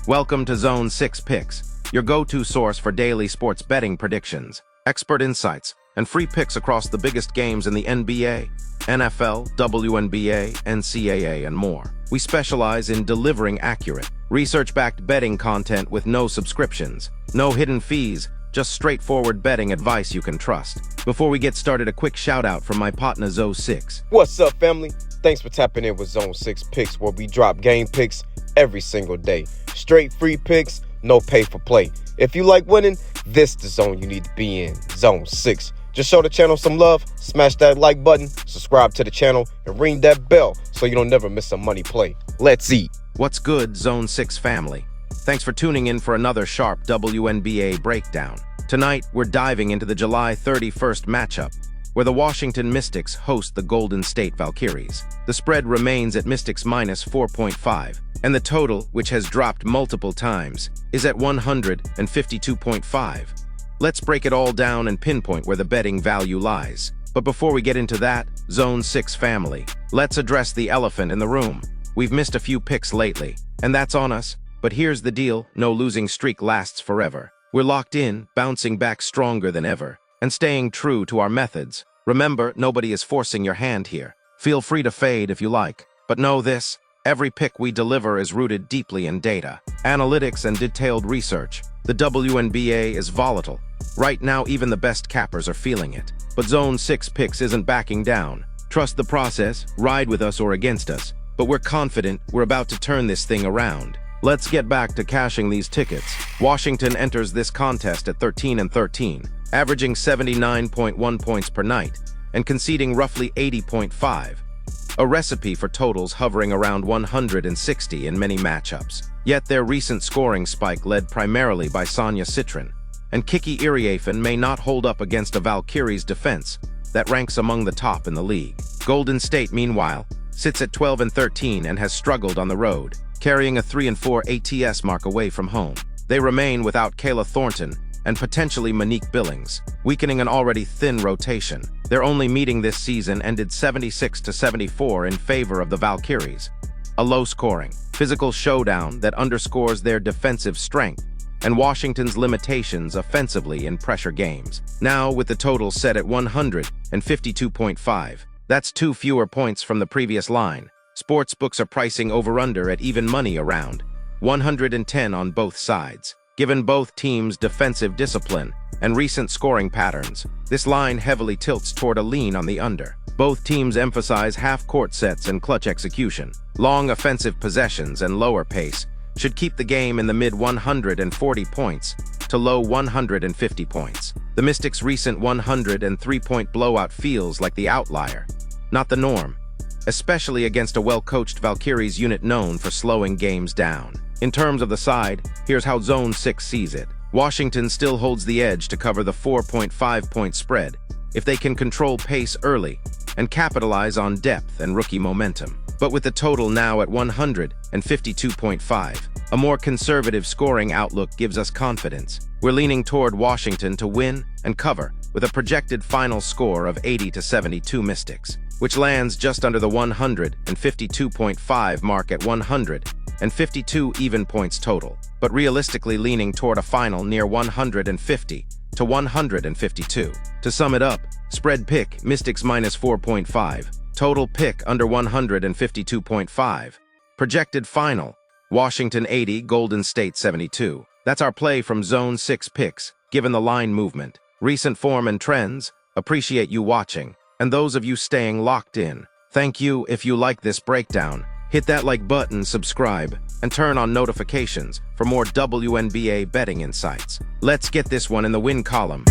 Welcome to Zone 6 Picks, your go-to source for daily sports betting predictions, expert insights, and free picks across the biggest games in the NBA, NFL, WNBA, NCAA, and more. We specialize in delivering accurate, research-backed betting content with no subscriptions, no hidden fees, just straightforward betting advice you can trust. Before we get started, a quick shout-out from my partner Zone 6. What's up, family? Thanks for tapping in with Zone 6 Picks, where we drop game picks every single day. Straight free picks, no pay for play. If you like winning, this is the zone you need to be in, Zone 6. Just show the channel some love, smash that like button, subscribe to the channel, and ring that bell so you don't never miss a money play. Let's eat. What's good, Zone 6 family? Thanks for tuning in for another sharp WNBA breakdown. Tonight, we're diving into the July 31st matchup, where the Washington Mystics host the Golden State Valkyries. The spread remains at Mystics minus 4.5, and the total, which has dropped multiple times, is at 152.5. Let's break it all down and pinpoint where the betting value lies. But before we get into that, Zone 6 family, let's address the elephant in the room. We've missed a few picks lately, and that's on us. But here's the deal, no losing streak lasts forever. We're locked in, bouncing back stronger than ever, and staying true to our methods. Remember, nobody is forcing your hand here. Feel free to fade if you like. But know this, every pick we deliver is rooted deeply in data, analytics, and detailed research. The WNBA is volatile. Right now, even the best cappers are feeling it. But Zone 6 Picks isn't backing down. Trust the process, ride with us or against us. But we're confident we're about to turn this thing around. Let's get back to cashing these tickets. Washington enters this contest at 13-13, averaging 79.1 points per night, and conceding roughly 80.5. A recipe for totals hovering around 160 in many matchups. Yet their recent scoring spike led primarily by Sonia Citron, and Kiki Iriafen may not hold up against a Valkyries defense that ranks among the top in the league. Golden State, meanwhile, sits at 12-13 and has struggled on the road, carrying a 3-4 ATS mark away from home. They remain without Kayla Thornton and potentially Monique Billings, weakening an already thin rotation. Their only meeting this season ended 76-74 in favor of the Valkyries. A low-scoring, physical showdown that underscores their defensive strength and Washington's limitations offensively in pressure games. Now, with the total set at 152.5, that's 2 fewer points from the previous line. Sportsbooks are pricing over-under at even money around 110 on both sides. Given both teams' defensive discipline and recent scoring patterns, this line heavily tilts toward a lean on the under. Both teams emphasize half-court sets and clutch execution. Long offensive possessions and lower pace should keep the game in the mid-140 points to low 150 points. The Mystics' recent 103-point blowout feels like the outlier, not the norm, especially against a well-coached Valkyries unit known for slowing games down. In terms of the side, here's how Zone 6 sees it. Washington still holds the edge to cover the 4.5-point spread if they can control pace early and capitalize on depth and rookie momentum. But with the total now at 152.5, a more conservative scoring outlook gives us confidence. We're leaning toward Washington to win and cover with a projected final score of 80-72 Mystics, which lands just under the 152.5 mark at 152 even points total, but realistically leaning toward a final near 150-152. To sum it up, spread pick Mystics minus 4.5, total pick under 152.5, projected final Washington 80, Golden State 72. That's our play from Zone 6 Picks, given the line movement, recent form and trends. Appreciate you watching, and those of you staying locked in. Thank you. If you like this breakdown, hit that like button, subscribe, and turn on notifications for more WNBA betting insights. Let's get this one in the win column.